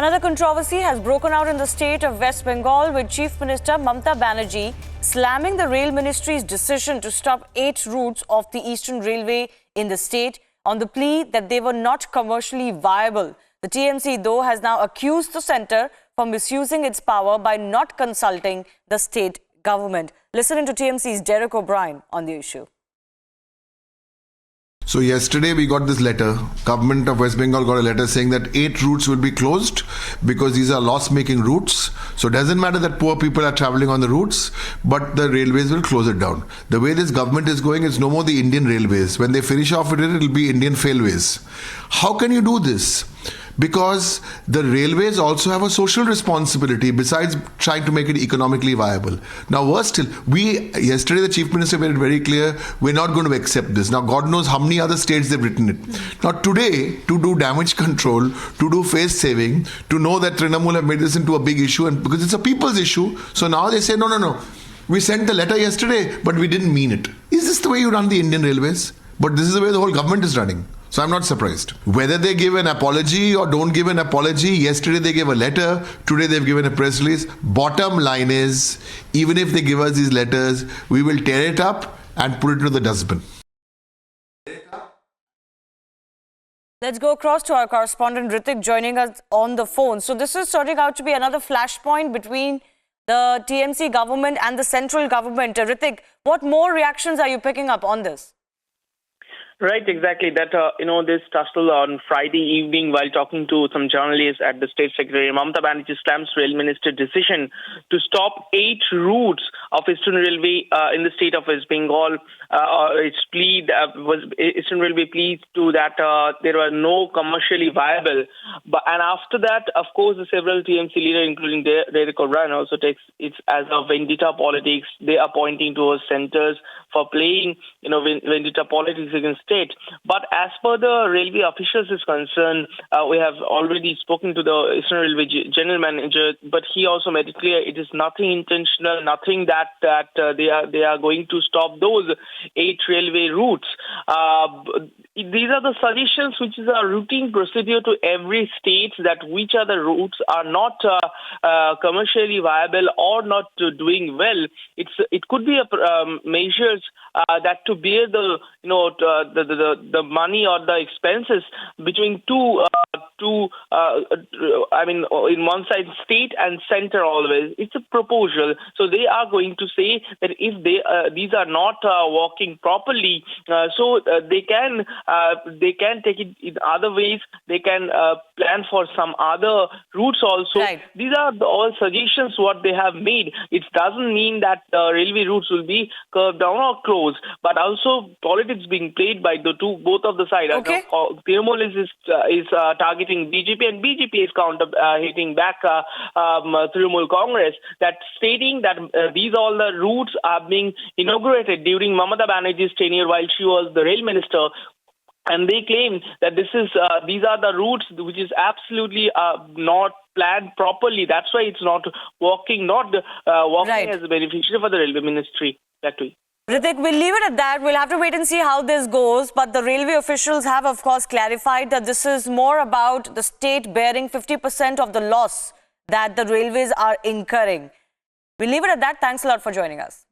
Another controversy has broken out in the state of West Bengal, with Chief Minister Mamata Banerjee slamming the Rail Ministry's decision to stop 8 routes of the Eastern Railway in the state on the plea that they were not commercially viable. The TMC, though, has now accused the centre for misusing its power by not consulting the state government. Listen into TMC's Derek O'Brien on the issue. So yesterday we got this letter. Government of West Bengal got a letter saying that 8 routes will be closed because these are loss-making routes. So it doesn't matter that poor people are travelling on the routes, but the railways will close it down. The way this government is going, it's no more the Indian railways. When they finish off with it, it'll be Indian failways. How can you do this? Because the railways also have a social responsibility besides trying to make it economically viable. Now, worse still, yesterday the Chief Minister made it very clear, we're not going to accept this. Now, God knows how many other states they've written it. Now, today, to do damage control, to do face saving, to know that Trinamool have made this into a big issue, and because it's a people's issue, so now they say, no. We sent the letter yesterday, but we didn't mean it. Is this the way you run the Indian railways? But this is the way the whole government is running. So I'm not surprised. Whether they give an apology or don't give an apology, yesterday they gave a letter, today they've given a press release. Bottom line is, even if they give us these letters, we will tear it up and put it into the dustbin. Let's go across to our correspondent Ritik joining us on the phone. So this is turning out to be another flashpoint between the TMC government and the central government. Ritik, what more reactions are you picking up on this? Right, exactly. That, this tussle on Friday evening while talking to some journalists at the State Secretary, Mamata Banerjee slams Rail Minister decision to stop 8 routes of Eastern Railway in the state of West Bengal. Its plea was Eastern Railway pleads to that there were no commercially viable. And after that, of course, the several TMC leaders, including Derek O'Brien, also takes it as a vendetta politics. They are pointing towards centers for playing, vendetta politics against state. But as per the railway officials is concerned, we have already spoken to the Eastern Railway General Manager, but he also made it clear it is nothing intentional, nothing that they are going to stop those 8 railway routes. These are the suggestions which is a routine procedure to every state, that which are the routes are not commercially viable or not doing well. It could be measures that to bear the money or the expenses between in one side state and center always. It's a proposal. So they are going to say that if these are not working properly, they can take it in other ways. They can plan for some other routes also. Right. These are all suggestions what they have made. It doesn't mean that railway routes will be curved down or closed, but also politics being played by both of the sides. Okay. Trinamool is targeting BJP, and BJP is hitting back Trinamool Congress, that stating that these all the routes are being inaugurated during Mamata Banerjee's tenure while she was the rail minister. And they claim that these are the routes which is absolutely not planned properly. That's why it's not working Right. as a beneficiary for the railway ministry. Back to you. Ritik, we'll leave it at that. We'll have to wait and see how this goes. But the railway officials have, of course, clarified that this is more about the state bearing 50% of the loss that the railways are incurring. We'll leave it at that. Thanks a lot for joining us.